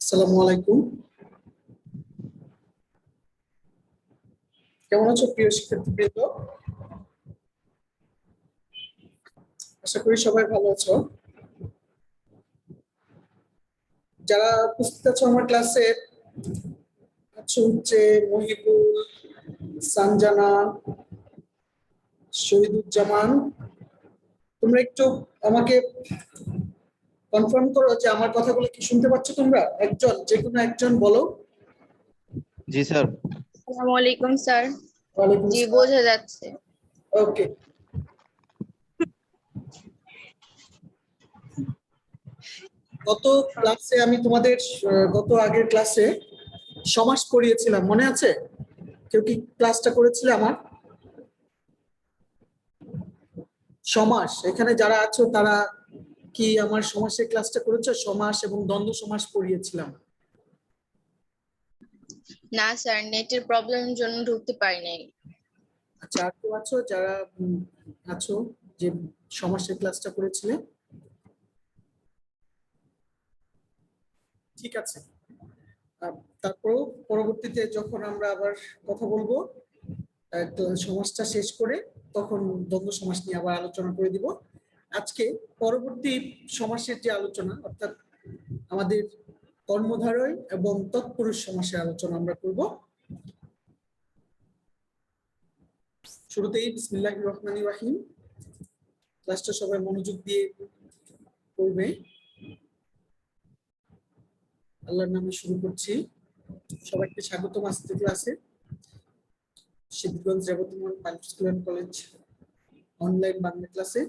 আসসালামু আলাইকুম। কেমন আছো প্রিয় শিক্ষার্থীবৃন্দ? আশা করি সবাই ভালো আছো। যারা উপস্থিত আছো আমার ক্লাসে আছো হচ্ছে মহিবুল, সানজানা, শহীদুজ্জামান। তোমরা একটু আমাকে কনফার্ম করো যে আমার কথাগুলো কি শুনতে পাচ্ছ তোমরা? যে কোনো একজন বলো। জি স্যার। আসসালামু আলাইকুম স্যার। ওয়ালাইকুম জি, আসসালাম। বোঝা যাচ্ছে। ওকে। গত ক্লাসে আমি তোমাদের গত আগের ক্লাসে সমাস পড়িয়েছিলাম, মনে আছে? কেউ কি ক্লাসটা করেছিলে আমার? সমাস, এখানে যারা আছো তারা কি আমার সমাসের ক্লাসটা করেছো? সমাস এবং দ্বন্দ্ব সমাস পড়িয়েছিলাম। না স্যার, নেটের প্রবলেমের জন্য ঢুকতে পারি নাই। আচ্ছা, আর কেউ আছো যারা আছো যে সমাসের ক্লাসটা করেছিলে? ঠিক আছে। তারপরেও পরবর্তীতে যখন আমরা আবার কথা বলবো সমাসটা শেষ করে, তখন দ্বন্দ্ব সমাস নিয়ে আবার আলোচনা করে দিব। আজকে পরবর্তী সমাসের যে আলোচনা, অর্থাৎ আমাদের কর্মধারয় এবং তৎপুরুষ সমাসের আলোচনা আমরা করব। শুরুতেই বিসমিল্লাহির রহমানির রহিম। ক্লাসটা সবাই মনোযোগ দিয়ে পড়বে। আল্লাহর নামে শুরু করছি। সবাইকে স্বাগতম আজকের ক্লাসে। Siddhirganj Rebatimohan pilot school and college online Bangla ক্লাসে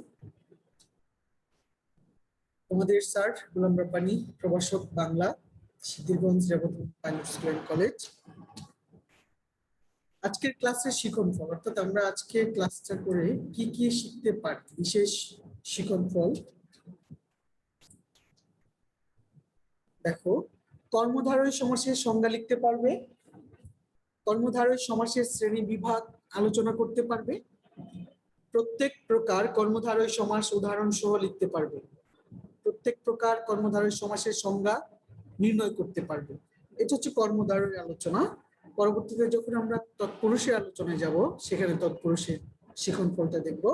তোমাদের স্যার গোলাম রাব্বানী, প্রভাষক Bangla, Siddhirganj Rebatimohan pilot school and college. আজকের ক্লাসের শিক্ষণফল, অর্থাৎ আমরা আজকে ক্লাসটা করে কি কি শিখতে পারি, বিশেষ শিক্ষণফল। দেখো, কর্মধারয় সমাসের সংজ্ঞা লিখতে পারবে, কর্মধারয় সমাসের শ্রেণী বিভাগ আলোচনা করতে পারবে, প্রত্যেক প্রকার কর্মধারয় সমাস উদাহরণ সহ লিখতে পারবে, প্রত্যেক প্রকার কর্মধারয় সমাসের সংজ্ঞা নির্ণয় করতে পারবে। এটা হচ্ছে কর্মধারয় আলোচনা। পরবর্তীতে যখন আমরা তৎপুরুষের আলোচনায় যাব, সেখানে তৎপুরুষের শিক্ষণফলটা দেখব।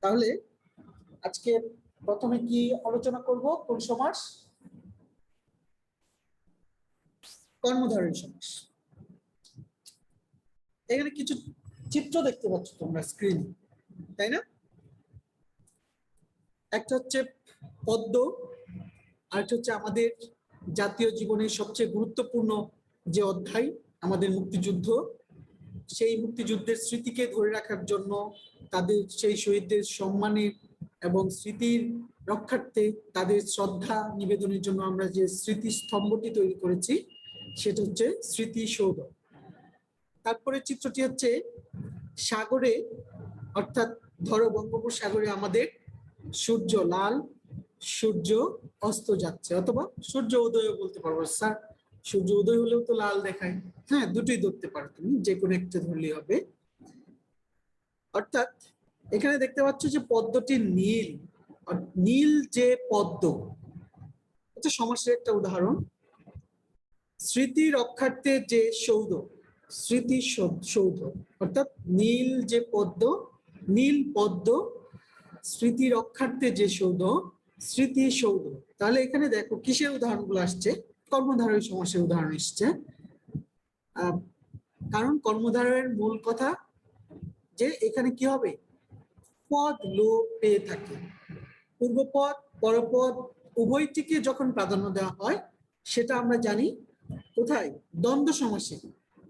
তাহলে আজকে প্রথমে কি আলোচনা করব? কোন সমাস? কর্মধারয় সমাস। এখানে কিছু চিত্র দেখতে পাচ্ছ তোমরা স্ক্রিনে, তাই না? একটা হচ্ছে পদ্ম, আরেকটা হচ্ছে আমাদের জাতীয় জীবনের সবচেয়ে গুরুত্বপূর্ণ যে অধ্যায়, আমাদের মুক্তিযুদ্ধ। সেই মুক্তিযুদ্ধের স্মৃতিকে ধরে রাখার জন্য, তাদের সেই শহীদদের সম্মানের এবং স্মৃতির রক্ষার্থে তাদের শ্রদ্ধা নিবেদনের জন্য আমরা যে স্মৃতিস্তম্ভটি তৈরি করেছি, সেটা হচ্ছে স্মৃতিসৌধ। তারপরে চিত্রটি হচ্ছে সাগরে, অর্থাৎ ধরো বঙ্গোপসাগরে আমাদের সূর্য লাল, সূর্য অস্ত যাচ্ছে, অথবা সূর্য উদয় বলতে পারবো। স্যার, সূর্য উদয় হলেও তো লাল দেখায়। হ্যাঁ, দুটোই ধরতে পারো, তুমি যে কোনো একটা ধরলেই হবে। অর্থাৎ এখানে দেখতে পাচ্ছ যে পদ্মটি নীল, নীল যে পদ্ম, এটা সমাসের একটা উদাহরণ। স্মৃতি রক্ষার্থে যে সৌধ, স্মৃতি সৌধ, অর্থাৎ নীল যে পদ্ম, নীল পদ্ম, স্মৃতি রক্ষার্থে যে সৌধ, স্মৃতি সৌধ। তাহলে এখানে দেখো কিসের উদাহরণগুলো আসছে? কর্মধারয় সমাসের উদাহরণ এসছে। কারণ কর্মধারয়ের মূল কথা যে এখানে কি হবে, পদ লোপ পেয়ে থাকে। পূর্বপদ পরপদ উভয়টিকে যখন প্রাধান্য দেওয়া হয়, সেটা আমরা জানি কোথায়? দ্বন্দ্ব সমাসে।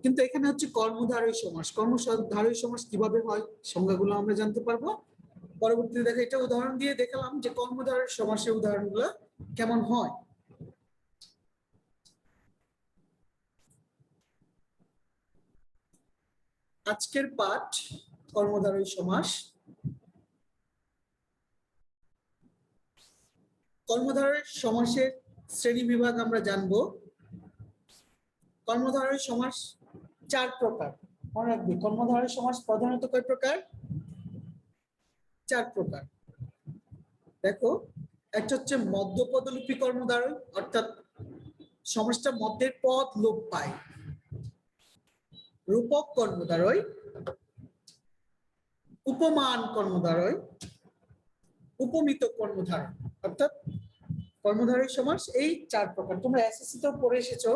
কিন্তু এখানে হচ্ছে কর্মধারয় সমাস। কর্মধারয় সমাস কিভাবে হয়, সংজ্ঞাগুলো আমরা জানতে পারবো পরবর্তীতে। দেখো, এটা উদাহরণ দিয়ে দেখালাম যে কর্মধারয় সমাসের উদাহরণগুলো কেমন হয়। আজকের পাঠ কর্মধারয় সমাস। কর্মধারয় সমাসের শ্রেণী বিভাগ আমরা জানবো। কর্মধারয় সমাস 4 প্রকার, মনে রাখবে। কর্মধারয় সমাস প্রধানত কয় প্রকার? 4 প্রকার। দেখো, একটা হচ্ছে মধ্যপদলোপী কর্মধারয়, অর্থাৎ সমাসটা মধ্যের পদ লোপ পায়। রূপক কর্মধারয়, উপমান কর্মধারয়, উপমিত কর্মধারয়, অর্থাৎ কর্মধারয় সমাস এই 4 প্রকার। তোমরা এসএসসি তেও পড়ে এসেছো।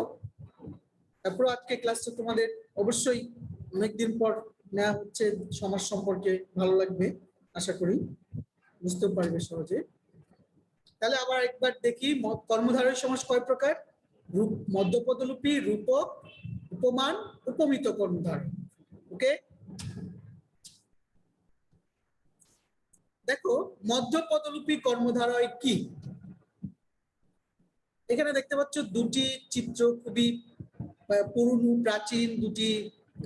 তারপর আজকে ক্লাসটা তোমাদের অবশ্যই অনেকদিন পর নেওয়া হচ্ছে, সমাস সম্পর্কে ভালো লাগবে আশা করি, বুঝতে পারবে সহজে। তাহলে আবার একবার দেখি কর্মধারয় সমাস কয় প্রকার? মধ্যপদলোপী, রূপক, উপমান, উপমিত কর্মধারয়। ওকে, দেখো মধ্যপদলোপী কর্মধারয় কি। এখানে দেখতে পাচ্ছ দুটি চিত্র, খুবই পুরনো প্রাচীন দুটি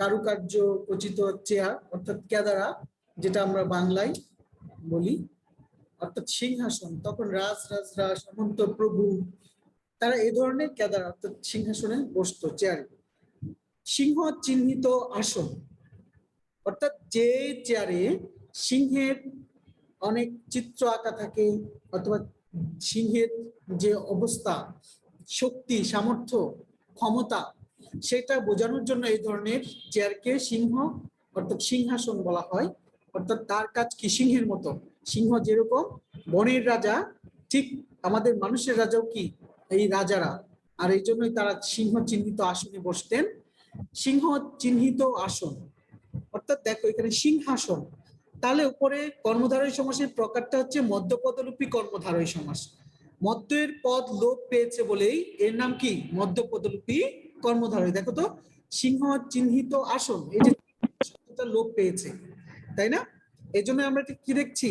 কারুকার্য খচিত চেয়ার, অর্থাৎ কেদারা, যেটা আমরা বাংলায় বলি, অর্থাৎ সিংহাসন। তখন রাজরা, সামন্ত প্রভু, তারা এই ধরনের কেদারা অর্থাৎ সিংহাসনে বসতো, চেয়ারে। সিংহ চিহ্নিত আসন, অর্থাৎ যে চেয়ারে সিংহের অনেক চিত্র আঁকা থাকে, অথবা সিংহের যে অবস্থা, শক্তি, সামর্থ্য, ক্ষমতা, সেটা বোঝানোর জন্য এই ধরনের চেয়ারকে সিংহ অর্থাৎ সিংহাসন বলা হয়। অর্থাৎ তার কাজ কি, সিংহের মতো। সিংহ যেরকম বনের রাজা, ঠিক আমাদের মানুষের রাজাও কি এই রাজারা, আর এই জন্যই তারা সিংহ চিহ্নিত আসনে বসতেন। সিংহ চিহ্নিত আসন অর্থাৎ দেখো এখানে সিংহাসন। তাহলে উপরে কর্মধারয় সমাসের প্রকারটা হচ্ছে মধ্যপদলোপী কর্মধারয় সমাস। মধ্যের পদ লোপ পেয়েছে বলেই এর নাম কি, মধ্যপদলোপী কর্মধারয়। দেখো তো, সিংহ চিহ্নিত আসন, এই যে শব্দটা লোপ পেয়েছে, তাই না? এই জন্য আমরা কি দেখছি,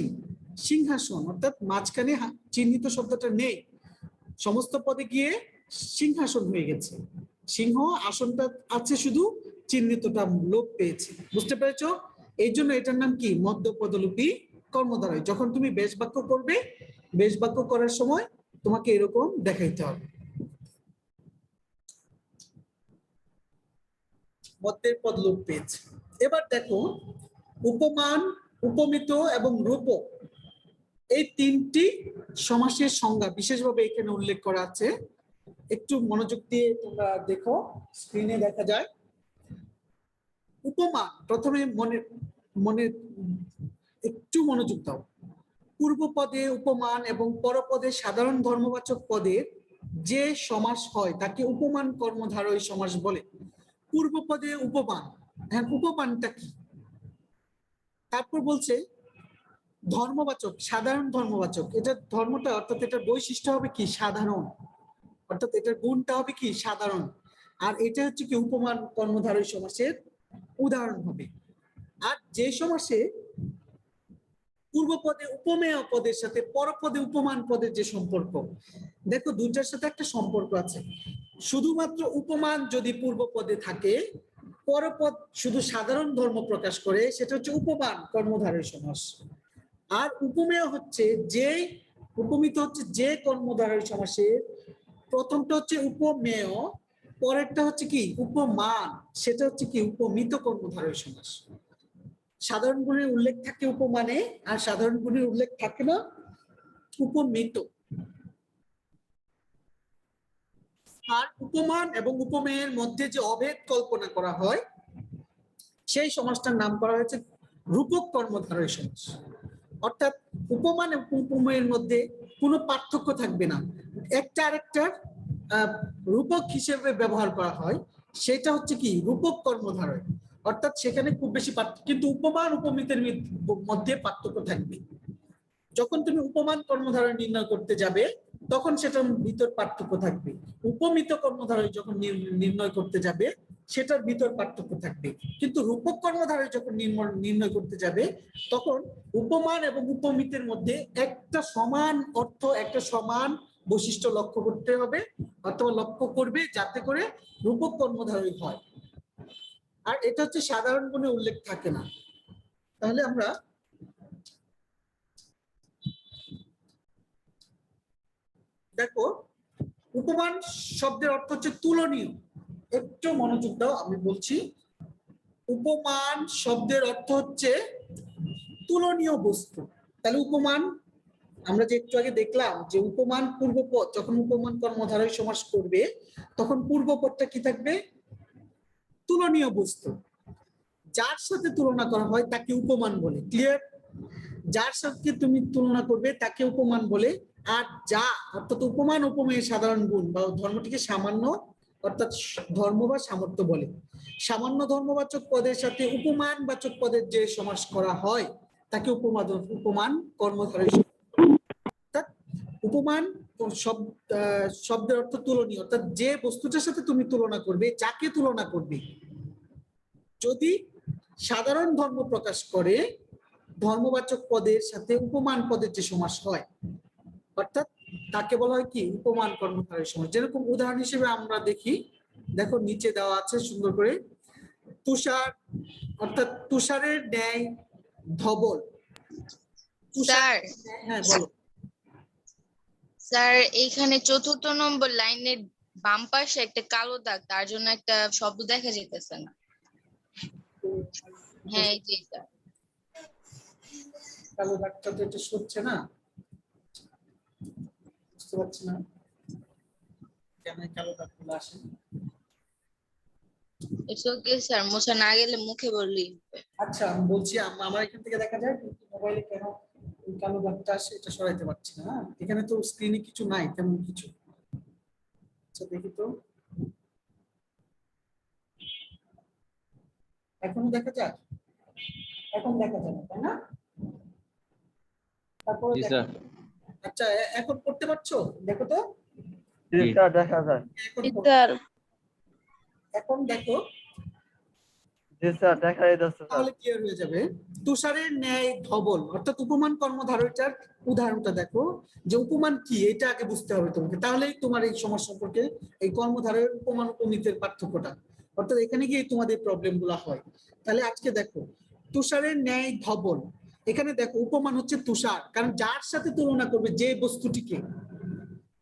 সিংহাসন, অর্থাৎ মাঝখানে চিহ্নিত শব্দটা নেই, সমস্ত পদে গিয়ে সিংহাসন হয়ে গেছে। সিংহ আসনটা আছে, শুধু চিহ্নিতটা লোপ পেয়েছে। বুঝতে পেরেছো? এই জন্য এটার নাম কি, মধ্যপদলোপী কর্মধারয়। যখন তুমি বেশ বাক্য করবে, বেশ বাক্য করার সময় তোমাকে এরকম দেখাইতে হবে। মধ্যের পদ লোপ পেয়েছে। এবার দেখো উপমান, উপমিত এবং রূপক, এই তিনটি সমাসের সংজ্ঞা বিশেষভাবে এখানে উল্লেখ করা আছে। একটু মনোযোগ দিয়ে তোমরা দেখো, স্ক্রিনে দেখা যায়। উপমান, প্রথমে মনে একটু মনোযোগ দাও। পূর্ব পদে উপমান এবং পরপদে সাধারণ ধর্মবাচক পদের যে সমাস হয় তাকে উপমান কর্মধারয় সমাস বলে। পূর্ব পদে উপমান, হ্যাঁ উপমানটা কি? তারপর বলছে ধর্মবাচক, সাধারণ ধর্মবাচক, এটা ধর্মটা অর্থাৎ এটার বৈশিষ্ট্য হবে কি, সাধারণ, অর্থাৎ এটার গুণটা হবে কি, সাধারণ। আর এটা হচ্ছে কি উপমান কর্মধারয় সমাসের উদাহরণ হবে। আর যে সমাসে পূর্ব পদে উপমেয় পদের সাথে পরপদে উপমান পদের যে সম্পর্ক, দেখো দুইটার সাথে একটা সম্পর্ক আছে। শুধুমাত্র উপমান যদি পূর্ব পদে থাকে, পরপদ শুধু সাধারণ ধর্ম প্রকাশ করে, সেটা হচ্ছে উপমান কর্মধারয় সমাস। আর উপমেয় হচ্ছে যে, উপমিত হচ্ছে যে কর্মধারয় সমাসের প্রথমটা হচ্ছে উপমেয়, পরেরটা হচ্ছে কি উপমান, সেটা হচ্ছে কি উপমিত কর্মধারয় সমাস। সাধারণ গুণের উল্লেখ থাকে উপমানে, আর সাধারণ গুণের উল্লেখ থাকে না উপমিত। আর উপমান এবং উপমেয়ের মধ্যে যে অভেদ কল্পনা করা হয়, সেই সমাসটার নাম করা হয়েছে রূপক কর্মধারয় সমাস। অর্থাৎ উপমান এবং উপমেয়ের মধ্যে কোনো পার্থক্য থাকবে না, একটা আরেকটার রূপক হিসেবে ব্যবহার করা হয়, সেটা হচ্ছে কি রূপক কর্মধারয়। অর্থাৎ সেখানে খুব বেশি পার্থক্য, কিন্তু উপমান উপমিতের মধ্যে পার্থক্য থাকবে। যখন তুমি উপমান কর্মধারয় নির্ণয় করতে যাবে, তখন সেটার ভিতর পার্থক্য থাকবে। উপমিত কর্মধারয় যখন নির্ণয় করতে যাবে, সেটার ভিতর পার্থক্য থাকবে। কিন্তু রূপক কর্মধারয় যখন নির্ণয় করতে যাবে, তখন উপমান এবং উপমিতের মধ্যে একটা সমান অর্থ, একটা সমান বৈশিষ্ট্য লক্ষ্য করতে হবে, অথবা লক্ষ্য করবে, যাতে করে রূপক কর্মধারয় হয়। আর এটা হচ্ছে সাধারণ গুণে উল্লেখ থাকে না। তাহলে আমরা দেখো, উপমান শব্দের অর্থ হচ্ছে তুলনীয়। একটু মনোযোগ দাও, আমি বলছি। উপমান শব্দের অর্থ হচ্ছে তুলনীয় বস্তু। তাহলে উপমান আমরা যে একটু আগে দেখলাম যে উপমান পূর্বপদ, যখন উপমান কর্মধারয় সমাস করবে তখন পূর্বপদটা কি থাকবে? তুলনীয় বস্তু। যার সাথে তুলনা করা হয় তাকে উপমান বলে। ক্লিয়ার? যার সাথে তুমি তুলনা করবে তাকে উপমান বলে। আর যা অর্থাৎ উপমান উপমেয়ের সাধারণ গুণ বা ধর্মটিকে সামান্য অর্থাৎ ধর্ম বা সামর্থ্য বলে। সামান্য ধর্মবাচক পদের সাথে উপমানবাচক পদের যে সমাস করা হয় তাকে উপমান কর্মধারয় সমাস। অর্থাৎ উপমান শব্দের অর্থ তুলনীয়, অর্থাৎ যে বস্তুটার সাথে তুমি তুলনা করবে, যাকে তুলনা করবে, যদি সাধারণ ধর্ম প্রকাশ করে ধর্মবাচক পদের সাথে উপমান পদের যে সমাস হয় অর্থাৎ তাকে বলা হয় কি? উপমান কর্মধারয় সমাস। যেরকম উদাহরণ হিসেবে আমরা দেখি, দেখো নিচে দেওয়া আছে সুন্দর করে, তুষার অর্থাৎ তুষারের ন্যায় ধবল। স্যার, হ্যাঁ বলো। স্যার এইখানে 4র্থ নম্বর লাইনের বাম পাশে একটা কালো দাগ, তার জন্য একটা শব্দ দেখা যেতেছে না। হ্যাঁ এই যে স্যার। কালো দাগটা তো এটা সরছে না, বুঝতে পারছি না কেন এই কালো দাগগুলো আসে। ইটস ওকে স্যার, মোছা না গেলে মুখে বললি। আচ্ছা আমি বলছি, আমার এখান থেকে দেখা যায় কিন্তু মোবাইলে কেন এই কালো দাগটা আসে এটা সরাইতে পারছি না। হ্যাঁ, এখানে তো স্ক্রিনে কিছু নাই তেমন কিছু। আচ্ছা দেখি তো, এখনো দেখা যায়? এখন দেখা যায় না তাই না? তারপরে জি দেখো। স্যার। আচ্ছা এখন করতে পারছো? দেখো তো। জি। স্যার দেখা যায়। এখন স্যার এখন দেখো, জি স্যার দেখা যাচ্ছে স্যার। তাহলে ক্লিয়ার হয়ে যাবে। তুষারের ন্যায় ধবল অর্থাৎ উপমান কর্মধারয়টার উদাহরণটা দেখো, যে উপমান কি এটা আগে বুঝতে হবে তোমাকে, তাহলেই তোমার এই সমাজ সম্পর্কে এই কর্মধারয়ের উপমান উপমিতের পার্থক্যটা, অর্থাৎ এখানে গিয়ে তোমাদের প্রবলেম গুলা হয়। তাহলে আজকে দেখো, তুষারের ন্যায় ধবল, এখানে দেখো উপমান হচ্ছে তুষার, কারণ যার সাথে তুলনা করবে যে বস্তুটিকে,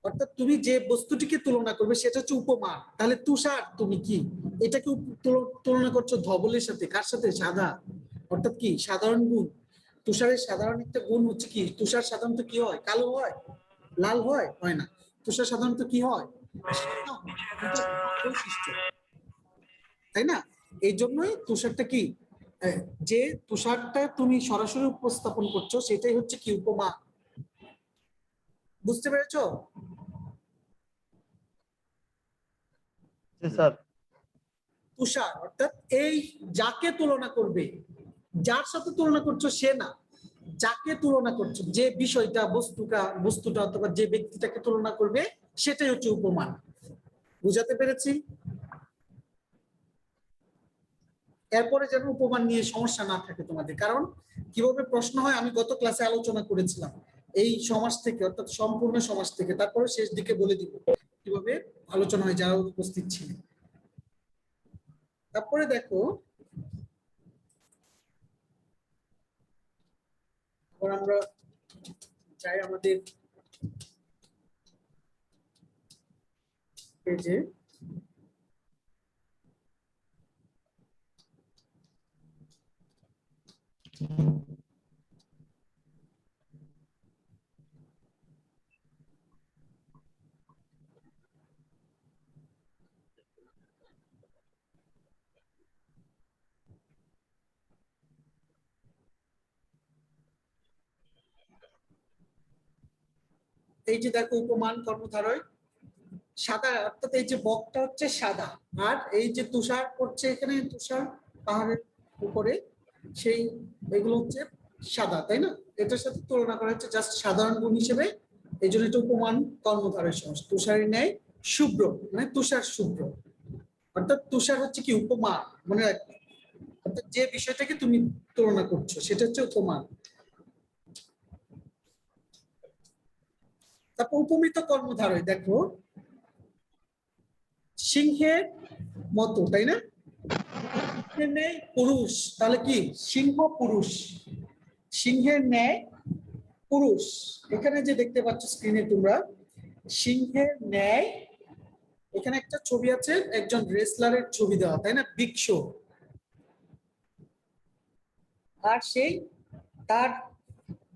অর্থাৎ তুমি যে বস্তুটিকে তুলনা করবে সেটা হচ্ছে উপমান। তাহলে তুষার তুমি কি এটাকে তুলনা করছো ধবলের সাথে, কার সাথে? সাদা, অর্থাৎ কি সাধারণ গুণ। তুষারের সাধারণ একটা গুণ হচ্ছে কি, তুষার সাধারণত কি হয়? কালো হয়, লাল হয়? হয় না। তুষার সাধারণত কি হয়? সাদা হয়। এটা বৈশিষ্ট্য, তাই না? এই জন্যই তুষারটা কি, যে তুষারটা তুমি সরাসরি উপস্থাপন করছো সেটাই হচ্ছে কি উপমা। বুঝতে পেরেছো? জি স্যার। তুষার অর্থাৎ এই যাকে তুলনা করবে, যার সাথে তুলনা করছো সে না, যাকে তুলনা করছো, যে বিষয়টা বস্তুটা অথবা যে ব্যক্তিটাকে তুলনা করবে সেটাই হচ্ছে উপমান। বুঝাতে পেরেছি? এরপরে যেন উপমান নিয়ে সমস্যা না থাকে তোমাদের, কারণ কিভাবে প্রশ্ন হয় আমি গত ক্লাসে আলোচনা করেছিলাম এই সমাজ থেকে, অর্থাৎ সম্পূর্ণ সমাজ থেকে, তারপরে শেষ দিকে বলে দিব কিভাবে আলোচনা হয় যারা উপস্থিত ছিলেন। তারপরে দেখো, আমরা চাই আমাদের পেজে, এই যে দেখো উপমান কর্মধারয় সাদা, অর্থাৎ এই যে বকটা হচ্ছে সাদা, আর এই যে তুষার পড়ছে এখানে, তুষার পাহাড়ের উপরে, সেই এগুলো হচ্ছে সাদা, তাই না? এটার সাথে তুলনা করা হচ্ছে জাস্ট সাধারণ গুণ হিসেবে, এই জন্য এটা উপমান কর্মধারয় সমাস। তুষারের ন্যায় শুভ্র মানে তুষার শুভ্র, অর্থাৎ তুষার হচ্ছে কি উপমা, মনে রাখবে। অর্থাৎ যে বিষয়টাকে তুমি তুলনা করছো সেটা হচ্ছে উপমান। তারপর উপমিত কর্মধারয় দেখো, সিংহের মতো, তাই না? সিংহের ন্যায় পুরুষ, তাহলে কি সিংহ পুরুষ, সিংহের ন্যায় পুরুষ। এখানে যে দেখতে পাচ্ছ স্ক্রিনে তোমরা, সিংহের ন্যায়, এখানে একটা ছবি আছে, একজন রেসলারের ছবি দেওয়া, তাই না? Big show. আর সেই তার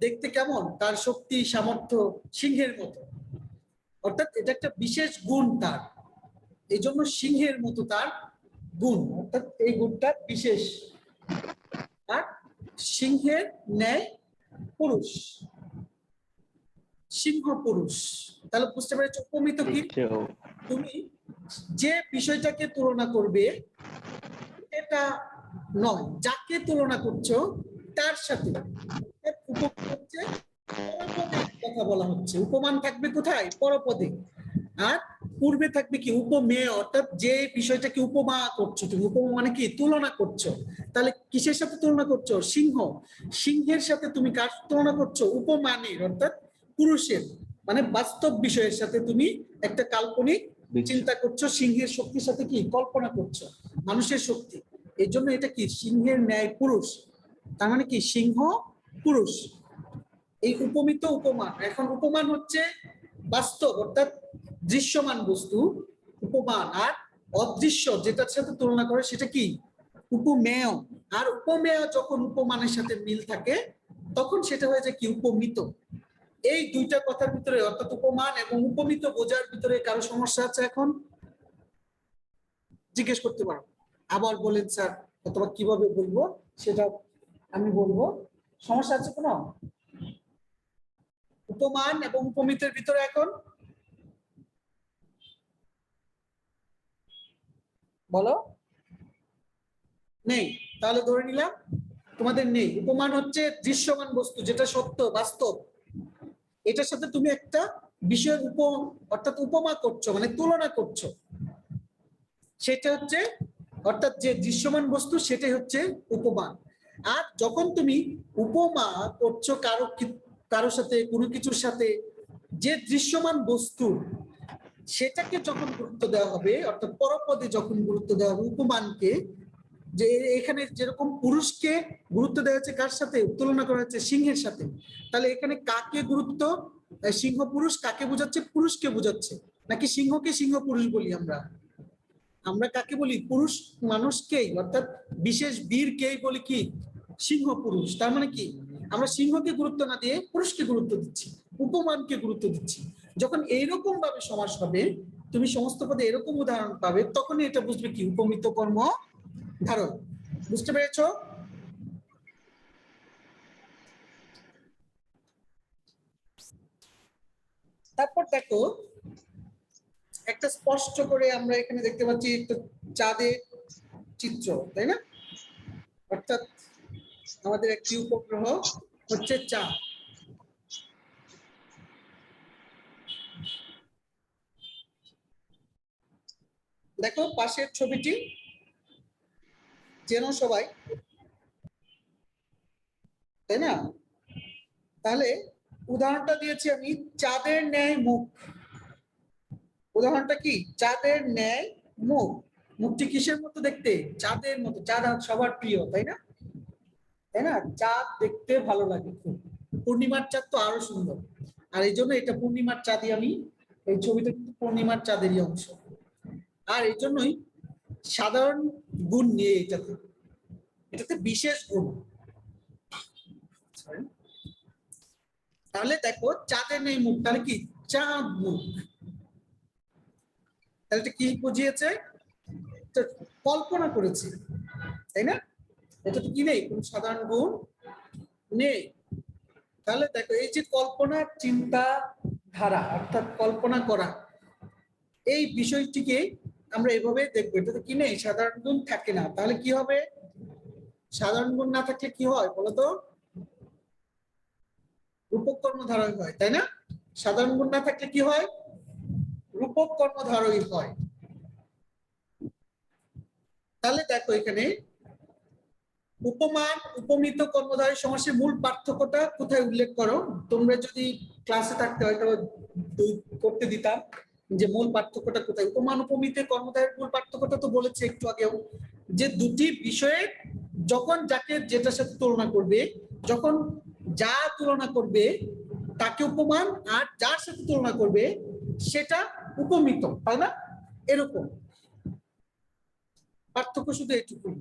দেখতে কেমন, তার শক্তি সামর্থ্য সিংহের মতো, অর্থাৎ এটা একটা বিশেষ গুণ তার, এই জন্য সিংহের মতো তার গুণ, অর্থাৎ এই গুণটা বিশেষ। আর সিংহের ন্যায় পুরুষ, সিংহ পুরুষ। তাহলে বুঝতে পেরেছো উপমিত কি? তুমি যে বিষয়টাকে তুলনা করবে এটা নয়, যাকে তুলনা করছো তার সাথে। উপমান হচ্ছে পরপদের কথা বলা হচ্ছে, উপমান থাকবে কোথায়? পরপদে। আর পূর্বে থাকবে কি? উপমেয়, অর্থাৎ যে বিষয়টাকে উপমা করছো তুমি, উপমা মানে কি? তুলনা করছো। তাহলে কিসের সাথে তুলনা করছো? সিংহ, সিংহের সাথে তুমি কার তুলনা করছো? উপমানের, অর্থাৎ পুরুষের, মানে বাস্তব বিষয়ের সাথে তুমি একটা কাল্পনিক চিন্তা করছো, সিংহের শক্তির সাথে কি কল্পনা করছো মানুষের শক্তি। এই জন্য এটা কি? সিংহের ন্যায় পুরুষ, তার মানে কি? সিংহ পুরুষ। এই উপমিত উপমান। এখন উপমান হচ্ছে বাস্তব অর্থাৎ দৃশ্যমান বস্তু উপমান, আর অদৃশ্য যেটার সাথে তুলনা করে সেটা কি? উপমেয়। আর উপমেয় যখন উপমানের সাথে মিল থাকে তখন সেটা হয়ে যায় কি? উপমিত। এই দুইটা কথার ভিতরে অর্থাৎ উপমান এবং উপমিত বোঝার ভিতরে কারো সমস্যা আছে এখন? জিজ্ঞেস করতে পারো। আবার বলেন স্যার, অথবা কিভাবে বলবো সেটা আমি বলবো। সমস্যা আছে কোনো? উপমান এবং উপমিতের ভিতরে এখন বলো। নেই? তাহলে ধরে নিলাম তোমাদের নেই। উপমান হচ্ছে দৃশ্যমান বস্তু, যেটা সত্য বাস্তব, এটার সাথে তুমি একটা বিষয়ের অর্থাৎ উপমা করছো, মানে তুলনা করছো, সেটা হচ্ছে অর্থাৎ যে দৃশ্যমান বস্তু সেটাই হচ্ছে উপমান। আর যখন তুমি উপমা করছো কারোর সাথে, কোনো কিছুর সাথে, যে দৃশ্যমান বস্তু সেটাকে যখন গুরুত্ব দেওয়া হবে, অর্থাৎ পরপদে যখন গুরুত্ব দেওয়া হবে উপমানকে, যে এখানে যেরকম পুরুষকে গুরুত্ব দেওয়া হচ্ছে কার সাথে? তুলনা করা হচ্ছে সিংহের সাথে। তাহলে এখানে কাকে গুরুত্ব? সিংহ পুরুষ কাকে বোঝাচ্ছে? পুরুষকে বোঝাচ্ছে। নাকি সিংহকে সিংহ পুরুষ বলি আমরা? আমরা কাকে বলি? পুরুষ মানুষকেই, অর্থাৎ বিশেষ বীরকেই বলি কি? সিংহ পুরুষ। তার মানে কি? আমরা সিংহকে গুরুত্ব না দিয়ে পুরুষকে গুরুত্ব দিচ্ছি, উপমানকে গুরুত্ব দিচ্ছি। যখন এইরকম ভাবে সমাস হবে, তুমি সমস্ত পদে এরকম উদাহরণ পাবে, তখনই এটা বুঝবে কি? উপমিত কর্ম ধারণ। বুঝতে পেরেছো? তারপর দেখো একটা স্পষ্ট করে আমরা এখানে দেখতে পাচ্ছি একটা চাঁদের চিত্র, তাই না? অর্থাৎ আমাদের একটি উপগ্রহ হচ্ছে চাঁদ। দেখো পাশের ছবিটি চেনো সবাই, তাই না? তাহলে উদাহরণটা দিয়েছি আমি চাঁদের ন্যায় মুখ। উদাহরণটা কি? চাঁদের ন্যায় মুখ। মুখটি কিসের মতো দেখতে? চাঁদের মতো। চাঁদ সবার প্রিয়, তাই না? তাই না? চাঁদ দেখতে ভালো লাগে খুব। পূর্ণিমার চাঁদ তো আরো সুন্দর। আর এই জন্য এটা পূর্ণিমার চাঁদই, আমি এই ছবিটা কিন্তু পূর্ণিমার চাঁদেরই অংশ। আর এই জন্যই সাধারণ গুণ নিয়ে এটাতে বিশেষ গুণ। তাহলে দেখো চাঁদের নেই মুখ, তাহলে কি? চাঁদ মুখ। তাহলে এটা কি বুঝিয়েছে? কল্পনা করেছে, তাই না? এটা তো কি নেই, কোন সাধারণ গুণ নেই। তাহলে দেখো এই যে কল্পনা, চিন্তা ধারা, অর্থাৎ কল্পনা করা, এই বিষয়টিকে আমরা এভাবে দেখবো। এটা তো কি নেই, সাধারণ গুণ থাকে না। তাহলে কি হবে? সাধারণ গুণ না থাকলে কি হয় বলতো? রূপক কর্মধারয় হয়, তাই না? সাধারণ গুণ না থাকলে কি হয়? রূপক কর্মধারয় হয়। তাহলে দেখো এখানে উপমান উপমিত কর্মধারয় সমাসের মূল পার্থক্যটা কোথায় উল্লেখ করো। তোমরা যদি ক্লাসে থাকতে হয়তো করতে দিতাম যে মূল পার্থক্যটা কোথায়। উপমান উপমিতে কর্মধারয়ের মূল পার্থক্যটা তো বলেছে একটু আগেও, যে দুটি বিষয়ের যখন যাকে যেটার সাথে তুলনা করবে, যখন যা তুলনা করবে তাকে উপমান, আর যার সাথে তুলনা করবে সেটা উপমিত, তাই না? এরকম পার্থক্য, শুধু এটুকুই।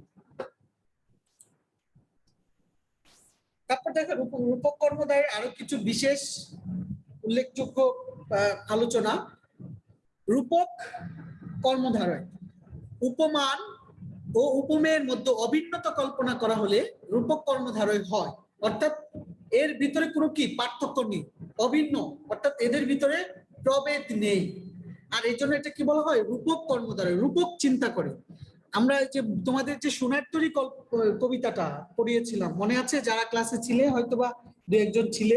তারপর দেখো রূপক কর্মধারয়ের আরো কিছু বিশেষ উল্লেখযোগ্য আলোচনা। রূপক কর্মধারয় উপমান ও উপমেয়ের মধ্যে অভিন্নত কল্পনা করা হলে রূপক কর্মধারয় হয়, অর্থাৎ এর ভিতরে কোনো কি পার্থক্য নেই, অভিন্ন, অর্থাৎ এদের ভিতরে প্রভেদ নেই। আর এই জন্য এটা কি বলা হয়? রূপক কর্মধারয়, রূপক চিন্তা করে। আমরা যে তোমাদের যে সোনার তরী কবিতাটা পড়িয়েছিলাম, মনে আছে? যারা ক্লাসে ছিলে, হয়তোবা দু একজন ছিলে,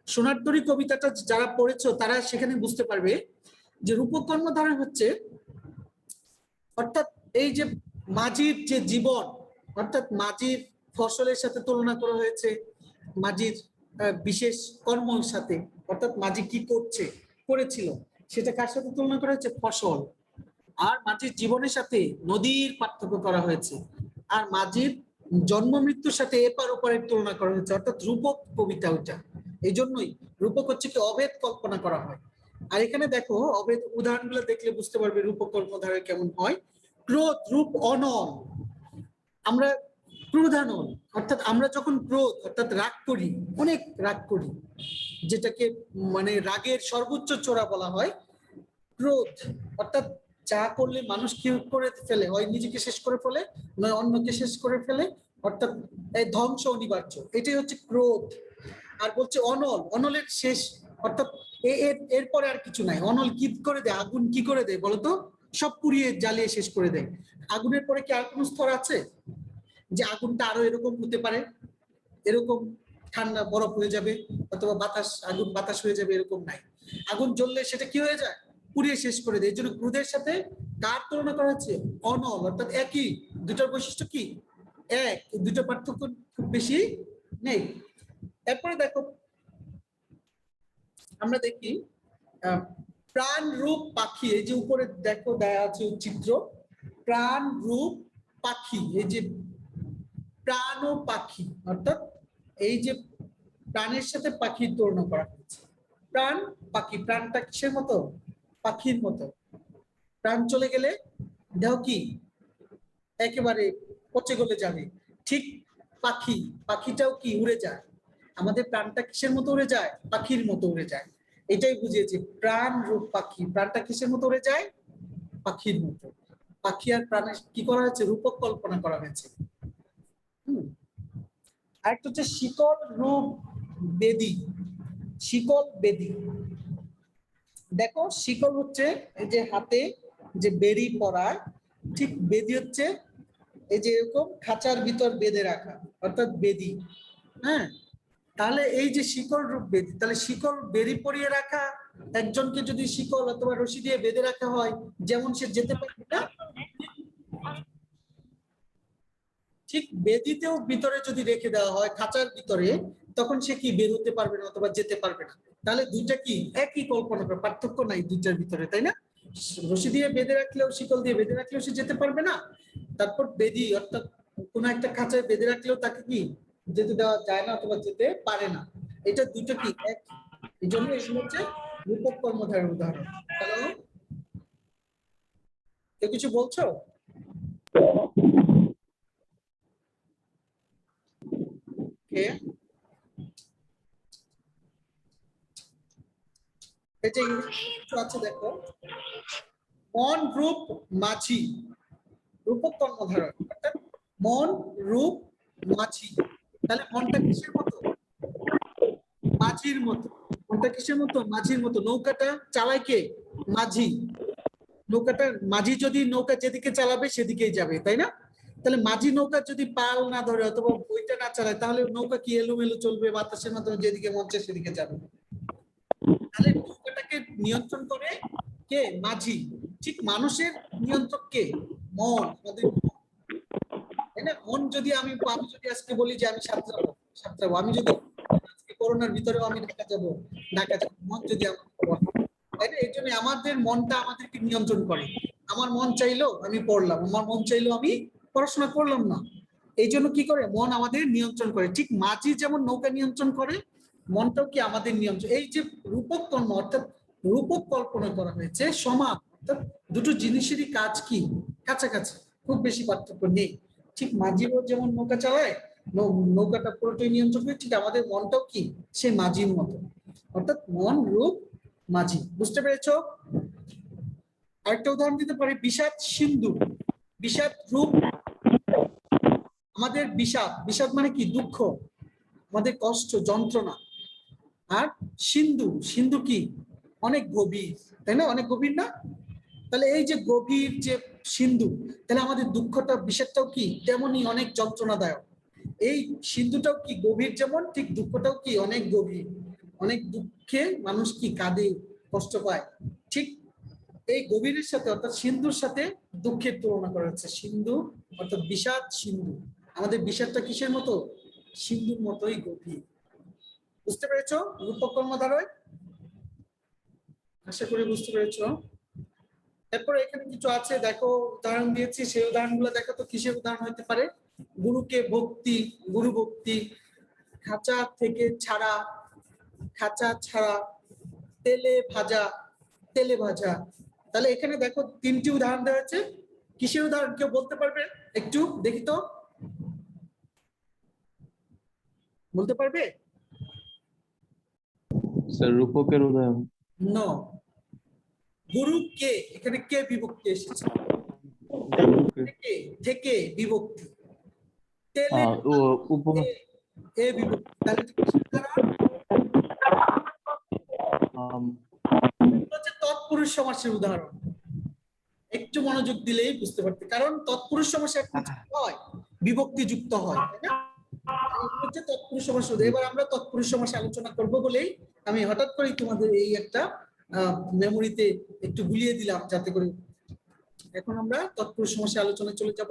সোনার তরী কবিতাটা যারা পড়েছো তারা সেখানে বুঝতে পারবে যে রূপক কর্মধারয় হচ্ছে, অর্থাৎ এই যে মাঝির যে জীবন, অর্থাৎ মাঝির ফসলের সাথে তুলনা করা হয়েছে, মাঝির বিশেষ কর্মের সাথে, অর্থাৎ মাঝি কি করেছিল সেটা কার সাথে তুলনা করা হয়েছে? ফসল। আর মাঝির জীবনের সাথে নদীর পার্থক্য করা হয়েছে, আর মাঝির জন্ম মৃত্যুর সাথে এপার ওপারের তুলনা করা হয়েছে, অর্থাৎ রূপক কবিতা ওইটা। এই জন্যই রূপক হচ্ছে কি অভেদ কল্পনা করা হয়। আর এখানে দেখো অভেদ উদাহরণগুলো দেখলে বুঝতে পারবে রূপক কর্মধারয় কেমন হয়। ক্রোধ রূপ অনল, আমরা ক্রোধানল, অর্থাৎ আমরা যখন ক্রোধ অর্থাৎ রাগ করি, অনেক রাগ করি, যেটাকে মানে রাগের সর্বোচ্চ চূড়া বলা হয় ক্রোধ, অর্থাৎ যা করলে মানুষ কি করে ফেলে, হয় নিজেকে শেষ করে ফেলে, নয় অন্যকে শেষ করে ফেলে, অর্থাৎ ধ্বংস অনিবার্য, এটাই হচ্ছে ক্রোধ। আর বলছে অনল, অনলের শেষ, অর্থাৎ এরপরে আর কিছু নাই। অনল কি করে দেয়? আগুন কি করে দেয় বলতো? সব পুড়িয়ে জ্বালিয়ে শেষ করে দেয়। আগুনের পরে কি আর কোনো স্তর আছে যে আগুনটা আরো এরকম হতে পারে, এরকম ঠান্ডা বরফ হয়ে যাবে, অথবা আগুন বাতাস হয়ে যাবে? এরকম নাই। আগুন জ্বললে সেটা কি হয়ে যায়? পুড়িয়ে শেষ করে দেয়। এই জন্য ক্রোধের সাথে কার তুলনা করা হচ্ছে? অনল, অর্থাৎ একই, দুটার বৈশিষ্ট্য কি এক, দুটো পার্থক্য খুব বেশি নেই। এরপরে দেখো আমরা দেখি প্রাণ রূপ পাখি, এই যে উপরে দেখো দেয়া আছে চিত্র, প্রাণ রূপ পাখি, এই যে প্রাণ ও পাখি, অর্থাৎ এই যে প্রাণের সাথে পাখির তুলনা করা হয়েছে। প্রাণ পাখি, প্রাণটা কিসের মতো? পাখির মতো। প্রাণ চলে গেলে দেহ কি একেবারে পচে গলে যাবে, ঠিক পাখি, পাখিটাও কি উড়ে যায়। আমাদের প্রাণটা কিসের মতো উড়ে যায়? পাখির মতো উড়ে যায়। এটাই বুঝিয়েছে প্রাণ রূপ পাখি, প্রাণটা কিসের মতো উড়ে যায়? পাখির মতো। পাখি আর প্রাণের কি করা হয়েছে? রূপক কল্পনা করা হয়েছে। আরেকটা হচ্ছে শিকল রূপ বেদী, শিকল বেদী। দেখো শিকল হচ্ছে এই যে হাতে যে বেড়ি পরা, ঠিক বেদী হচ্ছে এই যে এরকম খাঁচার ভিতর বেঁধে রাখা, অর্থাৎ বেদী। হ্যাঁ, তাহলে এই যে শিকল রূপ বেদী, তাহলে শিকল বেড়ি পরিয়ে রাখা একজনকে যদি শিকল অথবা রশি দিয়ে বেঁধে রাখা হয়, যেমন সে যেতে পারবে না, ঠিক বেদিতেও ভিতরে যদি রেখে দেওয়া হয় খাঁচার ভিতরে, তখন সে কি বের হতে পারবে না অথবা যেতে পারবে না। তাহলে দুইটা কি একই কল্পনা করে, পার্থক্য নাই দুইটার ভিতরে, তাই না? রশি দিয়ে বেঁধে রাখলেও, শিকল দিয়ে বেঁধে রাখলেও সে যেতে পারবে না, তারপর বেদি অর্থাৎ কোন একটা খাঁচায় বেঁধে রাখলেও তাকে কি যেতে দেওয়া যায় না অথবা যেতে পারে না। এটা দুটো কি এক, এই জন্য এগুলো হচ্ছে রূপক কর্মধারের উদাহরণ। হ্যালো, কেউ কিছু বলছো? কে? এই যে আছে দেখো, মন রূপ মাঝি, রূপক কর্মধারয়, অর্থাৎ মন রূপ মাঝি। তাহলে মনটা কিসের মতো? মাঝির মতো। মনটা কিসের মতো? মাঝির মতো। নৌকাটা চালায় কে? মাঝি। নৌকাটা মাঝি যদি নৌকা যেদিকে চালাবে সেদিকেই যাবে, তাই না? তাহলে মাঝি নৌকা যদি পাল না ধরে অথবা বইটা না চালায়, তাহলে নৌকা কি এলোমেলো চলবে, বাতাসের মাধ্যমে যেদিকে মন চায় সেদিকে যাবে। তাহলে নৌকাটাকে নিয়ন্ত্রণ করে কে? মাঝি। ঠিক মানুষের নিয়ন্ত্রক কে? মন, আমাদের তাই না? মন যদি আমি যদি আজকে বলি যে আমি সাঁতরাবো, আমি যদি আজকে করোনার ভিতরেও আমি ঢাকা যাবো, মন যদি তাই না? এই জন্য আমাদের মনটা আমাদেরকে নিয়ন্ত্রণ করে। আমার মন চাইলো আমি পড়লাম, আমার মন চাইলো আমি পড়াশোনা করলাম না। এই জন্য কি করে? মন আমাদের নিয়ন্ত্রণ করে। ঠিক মাঝি যেমন নৌকা নিয়ন্ত্রণ করে, মনটাও কি আমাদের নিয়ন্ত্রণ। এই যে রূপক কর্ম অর্থাৎ রূপক কল্পনা করা হয়েছে সমান, অর্থাৎ দুটো জিনিসেরই কাজ কি কাছাকাছি, খুব বেশি পার্থক্য নেই। ঠিক মাঝিও যেমন নৌকা চালায়, নৌকাটা পুরোটাই নিয়ন্ত্রণ করে, ঠিক আমাদের মনটাও কি সে মাঝির মতো, অর্থাৎ মন রূপ মাঝি। বুঝতে পেরেছো? আরেকটা উদাহরণ দিতে পারি, বিষাদ সিন্ধু। বিষাদ রূপ আমাদের বিষাদ, বিষাদ মানে কি দুঃখ, আমাদের কষ্ট যন্ত্রণা। আর সিন্ধু, সিন্ধু কি অনেক গভীর, তাই না? অনেক গভীর না? তাহলে এই যে গভীর যে সিন্ধু, তাহলে আমাদের দুঃখটা বিষাদটাও কি তেমনই অনেক যন্ত্রণাদায়ক। এই সিন্ধুটাও কি গভীর যেমন, ঠিক দুঃখটাও কি অনেক গভীর। অনেক দুঃখে মানুষ কি কাঁদে, কষ্ট পায়। ঠিক এই গভীরের সাথে অর্থাৎ সিন্ধুর সাথে দুঃখের তুলনা করা হচ্ছে। সিন্ধু অর্থাৎ বিষাদ সিন্ধু, আমাদের বিষাদটা কিসের মতো? সিন্ধুর মতোই গভীর। বুঝতে পেরেছো রূপক কর্মধারয়? আশা করি বুঝতে পেরেছো। এরপরে এখানে কিছু আছে, দেখো উদাহরণ দিয়েছি, সেই উদাহরণগুলো দেখো তো কিসের উদাহরণ হতে পারে। গুরুকে ভক্তি, গুরু ভক্তি। খাঁচা থেকে ছাড়া, খাঁচা ছাড়া। তেলে ভাজা, তেলে ভাজা। তাহলে এখানে দেখো তিনটি উদাহরণ দেওয়া আছে। কিসের উদাহরণ কেউ বলতে পারবে? একটু দেখি তো, বলতে পারবে? স্যার রূপকের উদাহরণ। নো, গুরু কে, এখানে কে বিভক্তি এসেছে, থেকে থেকে বিভক্তি। তেলে ও উপমা। এ বিভক্তি, তাহলে এটা কিসের উদাহরণ? হচ্ছে তৎপুরুষ সমাসের উদাহরণ। একটু মনোযোগ দিলেই বুঝতে পারতে, কারণ তৎপুরুষ সমাস এখন হয় বিভক্তি যুক্ত হয়, তাই না? এগুলো হচ্ছে তৎপুরুষ সমাস। এবার আমরা তৎপুরুষ সমাস আলোচনা করব বলেই আমি হঠাৎ করেই তোমাদের এই একটা মেমোরিতে একটু গুলিয়ে দিলাম, যাতে করে এখন আমরা তৎপুরুষ সমাসের আলোচনায় চলে যাব।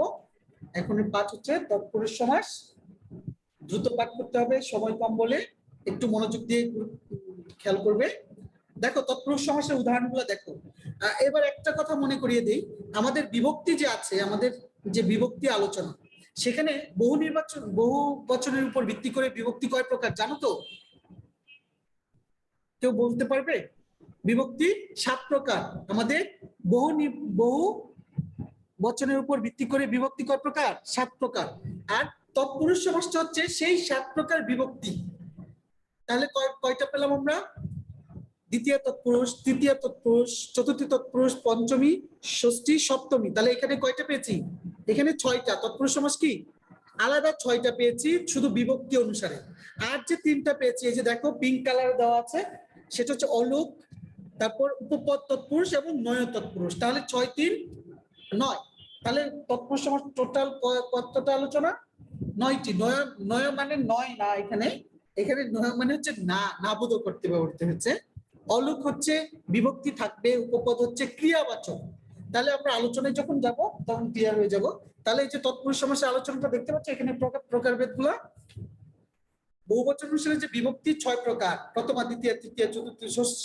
এখনের পাঠ হচ্ছে তৎপুরুষ সমাস। দ্রুত পাঠ করতে হবে, সময় কম বলে একটু মনোযোগ দিয়ে খেয়াল করবে। দেখো তৎপুরুষ সমাসের উদাহরণগুলো দেখো। এবার একটা কথা মনে করিয়ে দেই, আমাদের বিভক্তি যে আছে, আমাদের যে বিভক্তি আলোচনা, সেখানে বহু বচনের উপর ভিত্তি করে বিভক্তি কয় প্রকার জানো তো? কেউ বলতে পারবে? বিভক্তি 7 প্রকার। আমাদের বহু বচনের উপর ভিত্তি করে বিভক্তি কয় প্রকার? 7 প্রকার। আর তৎপুরুষ সমাসটা হচ্ছে সেই 7 প্রকার বিভক্তি। তাহলে কয়টা পেলাম আমরা? দ্বিতীয় তৎপুরুষ, তৃতীয় তৎপুরুষ, চতুর্থী তৎপুরুষ, পঞ্চমী, ষষ্ঠী, সপ্তমী। তাহলে এখানে কয়টা পেয়েছি? এখানে 6টা। তৎপুরুষ সমাস কি আলাদা 6টা পেয়েছি শুধু বিভক্তি অনুসারে। আর যে 3টা পেয়েছি, এই যে দেখো পিঙ্ক কালার দেওয়া আছে, সেটা হচ্ছে অলোক, তারপর উপপদ তৎপুরুষ এবং নয় তৎপুরুষ। তাহলে 6 3 9। তাহলে তৎপুরুষ সমাস টোটাল কতটা আলোচনা? 9টি। নয় মানে 9 না, এখানে এখানে নয় মানে হচ্ছে না, নাবোধ করতে ব্যবহৃত হচ্ছে। অলোক হচ্ছে বিভক্তি থাকবে, উপপদ হচ্ছে ক্রিয়াবাচক। তাহলে আমরা আলোচনায় যখন যাব তখন ক্লিয়ার হয়ে যাব। তাহলে এই যে তৎপুরুষ সমাসের আলোচনাটা দেখতে পাচ্ছ, এখানে প্রকারভেদ গুলো বহুবচন অনুসারে যে বিভক্তি 6 প্রকার, প্রথমা, দ্বিতীয়, তৃতীয়, চতুর্থ,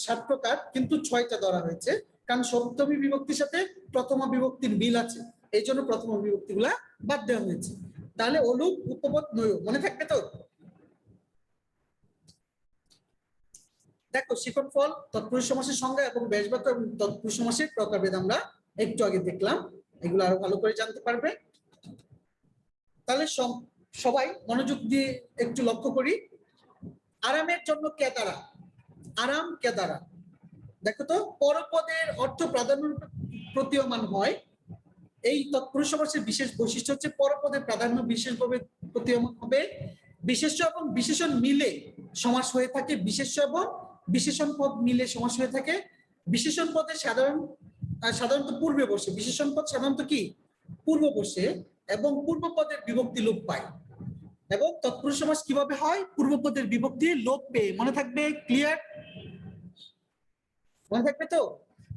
7 প্রকার, কিন্তু 6টা ধরা হয়েছে, কারণ সপ্তমী বিভক্তির সাথে প্রথমা বিভক্তির মিল আছে, এই জন্য প্রথমা বিভক্তি গুলা বাদ দেওয়া হয়েছে। তাহলে অলুক, উপপদ, নয় মনে থাকবে তো? দেখো শিখন ফল, তৎপুরুষ সমাসের সংজ্ঞা এবং ব্যাসবাক্য এবং তৎপুরুষ সমাসের প্রকারভেদ আমরা একটু আগে দেখলাম, এগুলো আরো ভালো করে জানতে পারবে। তাহলে সবাই মনোযোগ দিয়ে একটু লক্ষ্য করি। আরামের জন্য কে দ্বারা, আরাম কে দ্বারা। দেখো তো পরপদের অর্থ প্রাধান্য প্রতীয়মান হয়। এই তৎপুরুষ সমাসের বিশেষ বৈশিষ্ট্য হচ্ছে পরপদের প্রাধান্য বিশেষভাবে প্রতীয়মান হবে। বিশেষ্য এবং বিশেষণ মিলে সমাস হয়ে থাকে, বিশেষ্য এবং বিশেষণ পদ মিলে সমাস হয়ে থাকে। বিশেষণ পদে সাধারণত পূর্বে বসে, বিশেষণ পদ সাধারণত কি পূর্ব বসে, এবং পূর্ব পদের বিভক্তি লোপ পায়। এবং তৎপুরুষ সমাস কিভাবে হয়? পূর্ব পদের বিভক্তি লোপ পেয়ে। মনে থাকবে? ক্লিয়ার? মনে থাকবে তো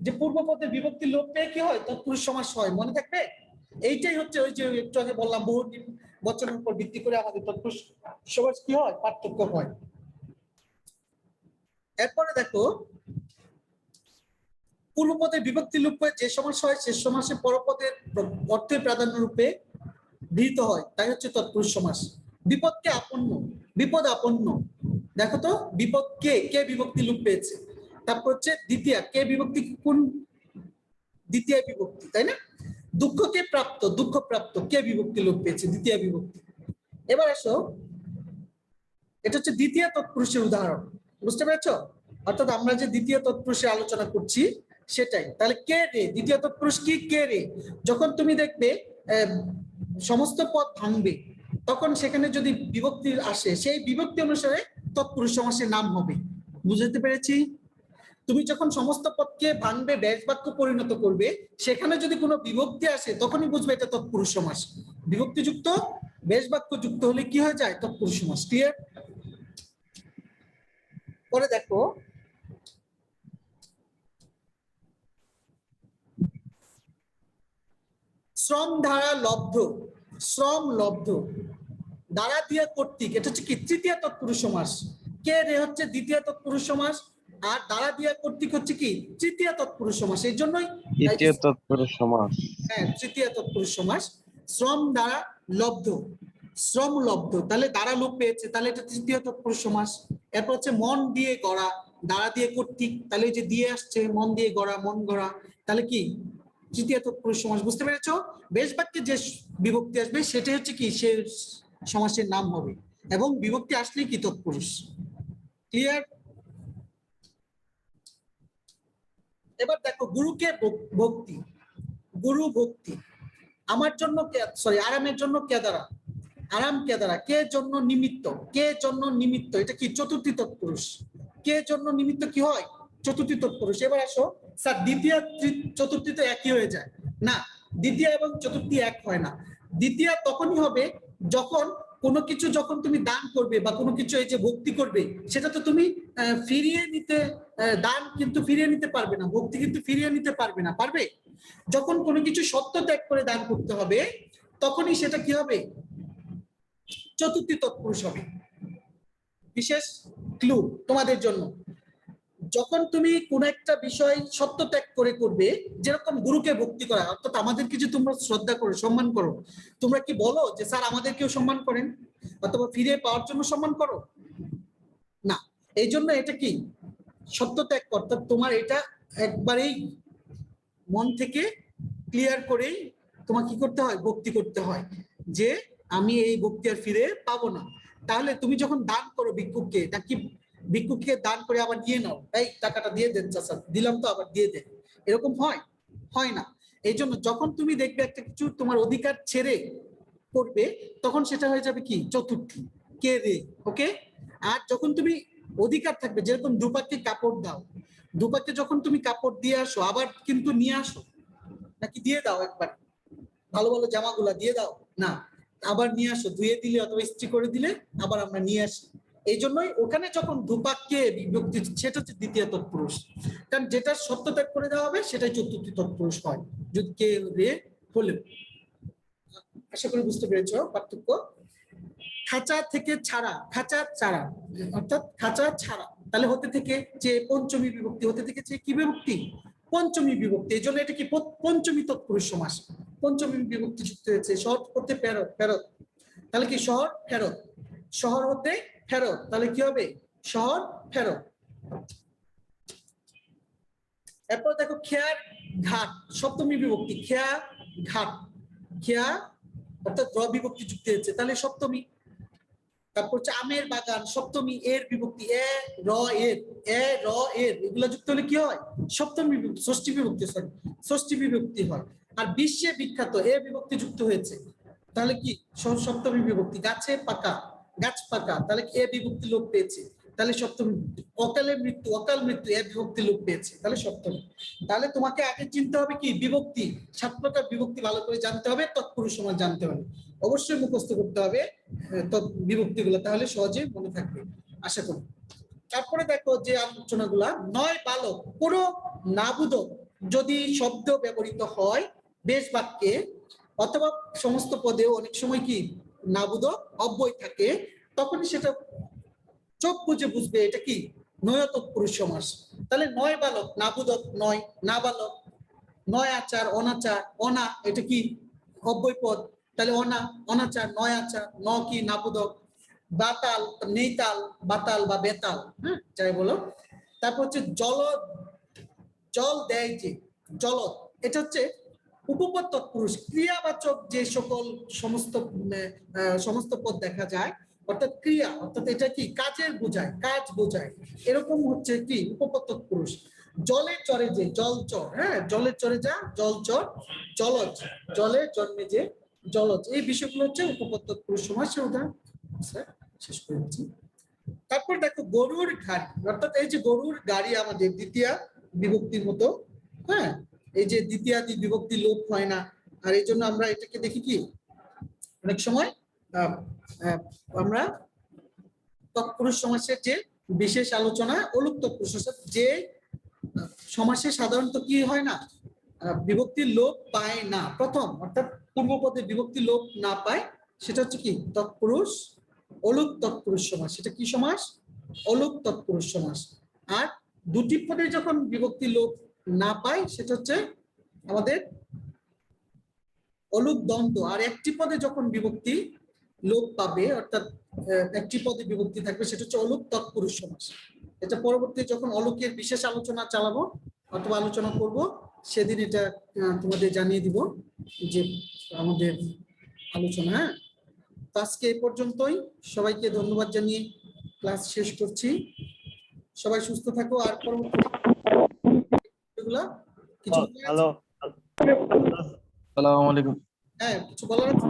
যে পূর্ব পদের বিভক্তি লোপ পেয়ে কি হয়? তৎপুরুষ সমাস হয়। মনে থাকবে? এইটাই হচ্ছে ওই যে একটু আগে বললাম, বহু বচনের উপর ভিত্তি করে আমাদের তৎপুরুষ সমাস কি হয়? পার্থক্য হয়। এরপরে দেখো পূর্বপদের বিভক্তি লোপ পেয়ে যে সমাস হয়, সে সমাসে পরপদের অর্থের প্রাধান্য রূপে গৃহীত হয়, তাই হচ্ছে তৎপুরুষ সমাস। বিপদকে আপন্ন, বিপদ আপন্ন। দেখো তো বিপদ কে, কে বিভক্তি লোপ পেয়েছে। তারপর হচ্ছে দ্বিতীয়, কে বিভক্তি কোন? দ্বিতীয় বিভক্তি, তাই না? দুঃখকে প্রাপ্ত, দুঃখ প্রাপ্ত, কে বিভক্তি লোপ পেয়েছে? দ্বিতীয় বিভক্তি। এবার আসো, এটা হচ্ছে দ্বিতীয় তৎপুরুষের উদাহরণ, বুঝতে পেরেছো? অর্থাৎ আমরা যে দ্বিতীয় তৎপুরুষের আলোচনা করছি সেটাই। তাহলে কে রে, দ্বিতীয় তৎপুরুষ কি, কে রে। যখন তুমি দেখবে সমস্ত পদ ভাঙবে, তখন সেখানে যদি বিভক্তি আসে, সেই বিভক্তি অনুসারে তৎপুরুষ সমাসের নাম হবে। বুঝতে পেরেছি? তুমি যখন সমস্ত পদকে ভাঙবে, ব্যাস বাক্য পরিণত করবে, সেখানে যদি কোনো বিভক্তি আসে, তখনই বুঝবে এটা তৎপুরুষ সমাস। বিভক্তিযুক্ত ব্যাস বাক্য যুক্ত হলে কি হয়ে যায়? তৎপুরুষ সমাস। ক্লিয়ার? পরে দেখো, শ্রম ধারা লব্ধ, শ্রম লব্ধ, দ্বারা দিয়ে কর্তৃক, এটা হচ্ছে কি তৃতীয় তৎপুরুষ সমাস। কে রে হচ্ছে দ্বিতীয় তৎপুরুষ সমাস, আর দ্বারা দিয়ে কর্তৃক হচ্ছে কি তৃতীয় তৎপুরুষ সমাস। এই জন্যই দ্বিতীয় তৎপুরুষ সমাস। হ্যাঁ, তৃতীয় তৎপুরুষ সমাস। শ্রম দ্বারা লব্ধ, শ্রম লব্ধ, তাহলে দ্বারা লোপ পেয়েছে, তাহলে এটা তৃতীয় তৎপুরুষ সমাস। এরপর হচ্ছে মন দিয়ে গড়া, দ্বারা দিয়ে কর্তৃক, তাহলে এই যে দিয়ে আসছে মন দিয়ে গড়া, মন গড়া, তাহলে কি তৃতীয় তৎপুরুষ সমাস। বুঝতে পেরেছো? বেশ বাক্যে যে বিভক্তি আসবে সেটাই হচ্ছে কি সে সমাসের নাম হবে, এবং বিভক্তি আসলে কি তৎপুরুষ। ক্লিয়ার? এবার দেখো, গুরুকে ভক্তি, গুরু ভক্তি, আমার জন্য সরি আরামের জন্য কে দ্বারা, আরাম কে দ্বারা, কে জন্য নিমিত্ত, কে জন্য নিমিত্ত, এটা কি চতুর্থী তৎপুরুষ। কে জন্য নিমিত্ত কি হয়? চতুর্থী তৎপুরুষ। এবার আসো স্যার, দ্বিতীয় চতুর্থী তো একই হয়ে যায় না, দ্বিতীয় এবং চতুর্থী এক হয় না। দ্বিতীয় তখনই হবে যখন কোনো কিছু যখন তুমি দান করবে বা কোনো কিছু এই যে ভক্তি করবে, সেটা তো তুমি ফিরিয়ে নিতে, দান কিন্তু ফিরিয়ে নিতে পারবে না, ভক্তি কিন্তু ফিরিয়ে নিতে পারবে না। পারবে? যখন কোনো কিছু সত্য ত্যাগ করে দান করতে হবে, তখনই সেটা কি হবে? চতুর্থী তৎপুরুষ হবে। বিশেষ ক্লু তোমাদের জন্য, যখন তুমি কোন একটা বিষয় সত্য ত্যাগ করে করবে, যেরকম গুরুকে ভক্তি করা, অর্থাৎ আমাদেরকে যে তোমরা শ্রদ্ধা করো, সম্মান করো, তোমরা কি বলো যে স্যার আমাদেরকেও সম্মান করেন, অথবা ফিরে পাওয়ার জন্য সম্মান করো? না। এই জন্য এটা কি সত্য ত্যাগ, অর্থাৎ তোমার এটা একবারেই মন থেকে ক্লিয়ার করেই তোমার কি করতে হয়? ভক্তি করতে হয় যে আমি এই ভক্তি আর ফিরে পাবো না। তাহলে তুমি যখন দান করো ভিক্ষুককে, তা কি ভিক্ষুককে দান করে আবার দিয়ে নাও, এই টাকাটা দিয়ে দেন চাচা, দিলাম তো আবার দিয়ে দেন, এরকম হয়? হয় না। এই জন্য যখন তুমি দেখবে একটা কিছু তোমার অধিকার ছেড়ে করবে, তখন সেটা হয়ে যাবে কি চতুর্থী, কে রে। ওকে? আর যখন তুমি অধিকার থাকবে, যেরকম দুপাকে কাপড় দাও, দুপাকে যখন তুমি কাপড় দিয়ে আসো, আবার কিন্তু নিয়ে আসো নাকি দিয়ে দাও একবার, ভালো ভালো জামাগুলা দিয়ে দাও না, আবার নিয়ে আসো, ধুয়ে দিলে অথবা ইস্ত্রি করে দিলে আবার আমরা নিয়ে আসি। এই জন্যই ওখানে যখন দুপাককে বিভক্তি, সেটা হচ্ছে দ্বিতীয় তৎপুরুষ, কারণ যেটা সত্য ত্যাগ করে দেওয়া হবে সেটাই চতুর্থী তৎপুরুষ হয়, যদি কে রে হলেও। আশা করি বুঝতে পেরেছো পার্থক্য। খাঁচা থেকে ছাড়া, খাঁচা ছাড়া, অর্থাৎ খাঁচা ছাড়া, তাহলে হতে থেকে যে পঞ্চমী বিভক্তি, হতে থেকে যে কি বিভক্তি? পঞ্চমী বিভক্তি। এই জন্য এটা কি পঞ্চমী তৎপুরুষ সমাস, পঞ্চমী বিভক্তি যুক্ত হয়েছে। শহর হতে ফেরত, ফেরত, তাহলে কি শহর ফেরত, শহর হতে ফেরত, তাহলে কি হবে? শহর ফেরত। এরপর দেখো, খেয়ার ঘাট, সপ্তমী বিভক্তি, খেয়া ঘাট, খেয়া অর্থাৎ র বিভক্তি যুক্ত হয়েছে, তাহলে সপ্তমী। তারপর হচ্ছে আমের বাগান, সপ্তমী, এর বিভক্তি, এ র এর, এ র এর, এগুলো যুক্ত হলে কি হয়? সপ্তমী বিভক্তি, ষষ্ঠী বিভক্তি, সরি ষষ্ঠী বিভক্তি হয়। আর বিশ্বে বিখ্যাত, এ বিভক্তি যুক্ত হয়েছে, তাহলে কি সপ্তমী বিভক্তি। গাছে পাকা, গাছ পাকা, তাহলে কি এ বিভক্তি লোপ পেয়েছে, তাহলে সপ্তমী। অকালে মৃত্যু, অকাল মৃত্যু, এ বিভক্তি লোপ পেয়েছে, তাহলে সপ্তমী। তাহলে তোমাকে আগে চিনতে হবে কি বিভক্তি, 7 প্রকার বিভক্তি ভালো করে জানতে হবে, তৎপুরুষ সমাস জানতে হবে, অবশ্যই মুখস্থ করতে হবে বিভক্তি গুলো, তাহলে সহজে মনে থাকবে আশা করি। তারপরে দেখো যে আলোচনাগুলা, নয় বালক, কোনো নাবুদক যদি শব্দ ব্যবহৃত হয় বেশ বাক্যে অথবা সমস্ত পদেও অনেক সময় কি নাবুদক অব্যয় থাকে, তখনই সেটা চোখ বুঝে বুঝবে এটা কি নয় তৎপুরুষ সমাস। তাহলে নয় বালক, নাবুদক নয়, না বালক, নয় আচার, অনাচার, অনা এটা কি অব্যয় পদ, তাহলে অনা, অনাচার, নয় আচার, ন কি নাবুদক, বাতাল, নেইতাল, বাতাল বা বেতাল, হ্যাঁ যাই বলো। তারপর হচ্ছে জল, জল দেয় যে, জলদ, এটা হচ্ছে উপপদ তৎপুরুষ ক্রিয়াবাচক যে সকল সমস্ত পদ দেখা যায়, অর্থাৎ ক্রিয়া, অর্থাৎ এটা কি কাজের বোঝায়, কাজ বোঝায়, এরকম হচ্ছে কি উপপদ তৎপুরুষ। জলের চরে যে জলচর, হ্যাঁ, জলের চরে যা জলচর, জলজ, জলে জন্মে যে জলজ, এই বিষয়গুলো হচ্ছে উপপদ তৎপুরুষ সমাসের উদাহরণ। স্যার শেষ করে দিচ্ছি। তারপর দেখো গরুর গাড়ি, অর্থাৎ এই যে গরুর গাড়ি আমাদের দ্বিতীয়া বিভক্তির মতো, হ্যাঁ, এই যে দ্বিতীয়াদি বিভক্তি লোপ হয় না, আর এই জন্য আমরা এটাকে দেখি কি অনেক সময় আমরা তৎপুরুষ সমাসের যে বিশেষ আলোচনা অলুক তৎপুরুষ, যে সমাসে সাধারণত কি হয় না, বিভক্তি লোপ পায় না প্রথম, অর্থাৎ পূর্বপদে বিভক্তি লোপ না পায়, সেটা হচ্ছে কি তৎপুরুষ অলুক তৎপুরুষ সমাস। সেটা কি সমাস? অলুক তৎপুরুষ সমাস। আর দুটি পদে যখন বিভক্তি লোপ না পায় সেটা হচ্ছে আমাদের অলুক দ্বন্দ্ব। আর একটি পদে যখন বিভক্তি লোপ পাবে, অর্থাৎ একটি পদে বিভক্তি থাকবে, সেটা হচ্ছে অলুক তৎপুরুষ সমাস। এটা পরবর্তী যখন অলুকের বিশেষ আলোচনা চালাবো অথবা আলোচনা করব, সেদিন এটা তোমাদের জানিয়ে দিব যে আমাদের আলোচনা। হ্যাঁ, তো আজকে এই পর্যন্তই, সবাইকে ধন্যবাদ জানিয়ে ক্লাস শেষ করছি। সবাই সুস্থ থাকো। আর পরবর্তী কিছু হ্যালো, আসসালামু আলাইকুম। হ্যাঁ কিছু বলার আছে?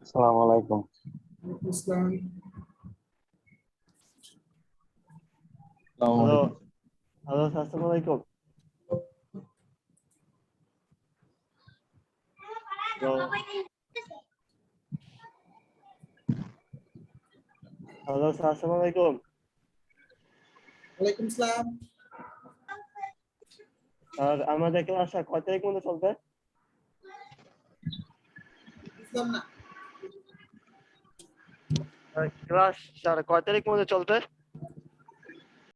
আসসালামু আলাইকুম। ওয়ালাইকুম আসসালাম। আসসালামু হ্যালো, আলাইকুম। হ্যালো, আসসালামু আলাইকুম। হ্যালো, আসসালামু আলাইকুম। ওয়ালাইকুম আসসালাম। আর আমাদের ক্লাস কয় তারিখ পর্যন্ত চলবে? বুঝলাম না। ক্লাস কয় তারিখ পর্যন্ত চলবে?